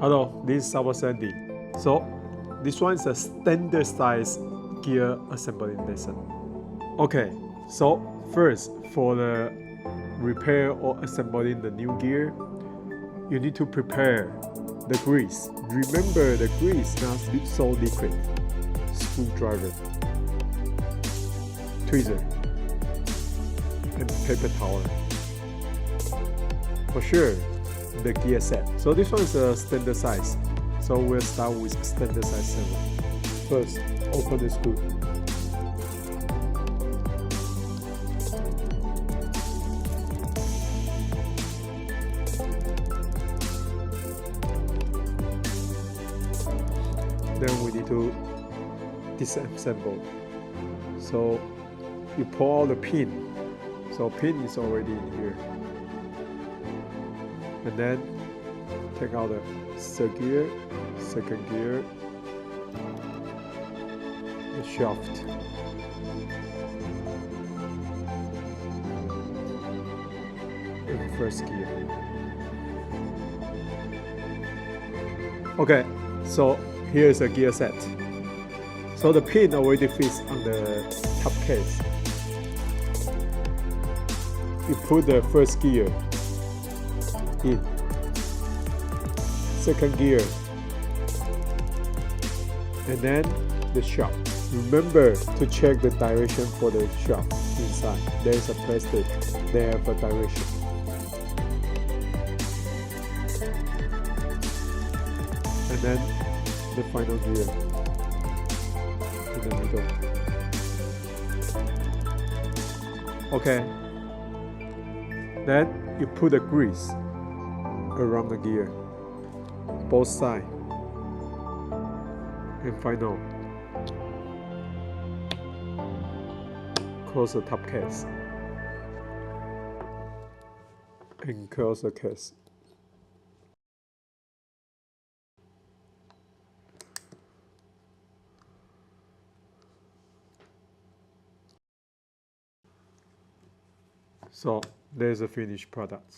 Hello, this is SAVOX Andy. So, this one is a standard size gear assembly lesson. Okay, so first, for the repair or assembling the new gear, you need to prepare the grease. Remember, the grease not so liquid. Screwdriver, tweezer, and paper towel. For sure, the gear set. So this one is a standard size. So we'll start with standard size servo. First, open the screw. Then we need to disassemble. So you pull out the pin. So pin is already in here. And then take out the third gear, second gear, the shaft, and first gear. Okay, so here is a gear set. So the pin already fits on the top case. You put the first gear in, second gear, and then the shaft. Remember to check the direction for the shaft inside. There is a plastic there for direction. And then the final gear in the middle. Okay. Then you put the grease around the gear, both sides, and final, close the top case, and close the case. So there's the finished products.